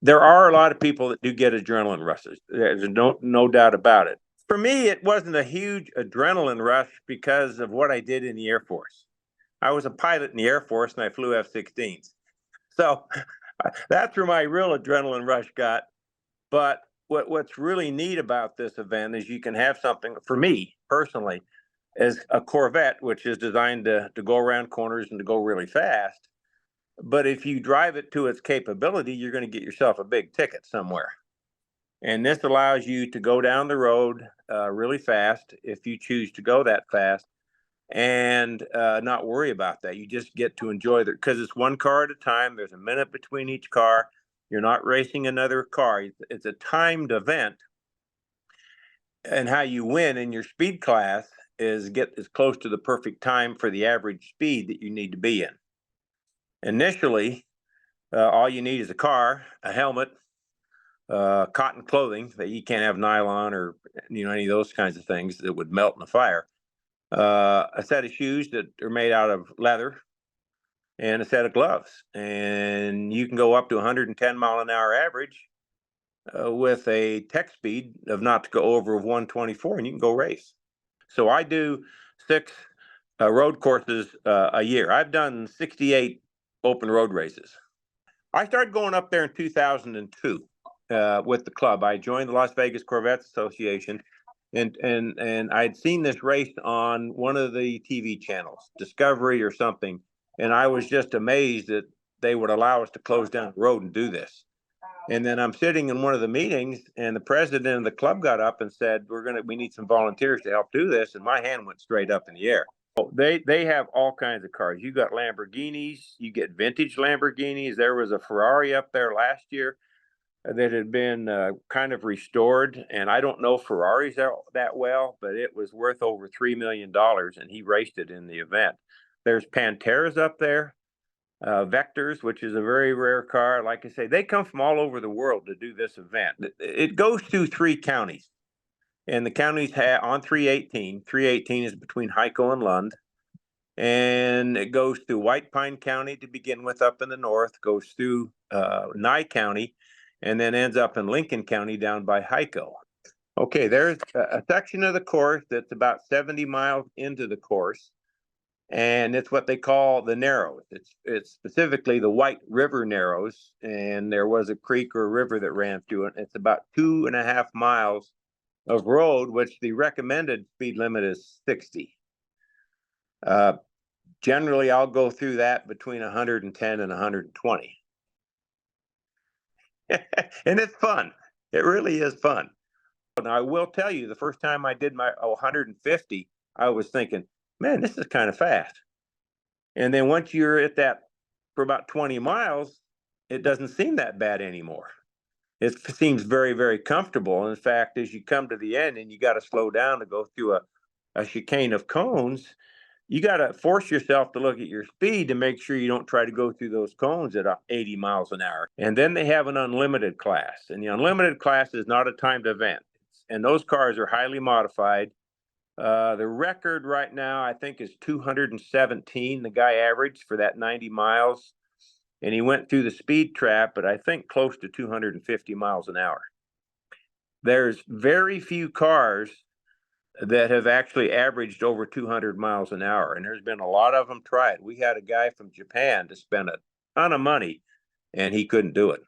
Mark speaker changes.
Speaker 1: There are a lot of people that do get adrenaline rushes. There's no doubt about it. For me, it wasn't a huge adrenaline rush because of what I did in the Air Force. I was a pilot in the Air Force and I flew F-16s. So that's where my real adrenaline rush got. But what's really neat about this event is you can have something, for me personally, as a Corvette, which is designed to go around corners and to go really fast. But if you drive it to its capability, you're going to get yourself a big ticket somewhere. And this allows you to go down the road really fast if you choose to go that fast and not worry about that. You just get to enjoy it because it's one car at a time. There's a minute between each car. You're not racing another car. It's a timed event. And how you win in your speed class is get as close to the perfect time for the average speed that you need to be in. Initially, all you need is a car, a helmet, cotton clothing that you can't have nylon or any of those kinds of things that would melt in the fire. A set of shoes that are made out of leather, and a set of gloves. And you can go up to 110-mile-an-hour average with a tech speed of not to go over 124, and you can go race. So I do 6 road courses a year. I've done 68 open road races. I started going up there in 2002 with the club. I joined the Las Vegas Corvette Association, and I'd seen this race on one of the TV channels, Discovery or something, and I was just amazed that they would allow us to close down the road and do this. And then I'm sitting in one of the meetings, and the president of the club got up and said, "We need some volunteers to help do this." And my hand went straight up in the air. They have all kinds of cars. You got Lamborghinis, you get vintage Lamborghinis. There was a Ferrari up there last year that had been kind of restored, and I don't know Ferraris that well, but it was worth over $3 million, and he raced it in the event. There's Panteras up there, Vectors, which is a very rare car. Like I say, they come from all over the world to do this event. It goes through 3 counties. And the counties on 318. 318 is between Hico and Lund. And it goes through White Pine County to begin with up in the north, goes through Nye County, and then ends up in Lincoln County down by Hico. Okay, there's a section of the course that's about 70 miles into the course, and it's what they call the Narrows. It's specifically the White River Narrows, and there was a creek or a river that ran through it. It's about 2.5 miles of road, which the recommended speed limit is 60. Generally, I'll go through that between 110 and 120. And it's fun. It really is fun. Now, I will tell you, the first time I did my 150, I was thinking, man, this is kind of fast. And then once you're at that for about 20 miles, it doesn't seem that bad anymore. It seems very, very comfortable. In fact, as you come to the end and you got to slow down to go through a chicane of cones, you got to force yourself to look at your speed to make sure you don't try to go through those cones at 80 miles an hour. And then they have an unlimited class, and the unlimited class is not a timed event. And those cars are highly modified. The record right now, I think, is 217. The guy averaged for that 90 miles. And he went through the speed trap, but I think close to 250 miles an hour. There's very few cars that have actually averaged over 200 miles an hour, and there's been a lot of them try it. We had a guy from Japan to spend a ton of money, and he couldn't do it.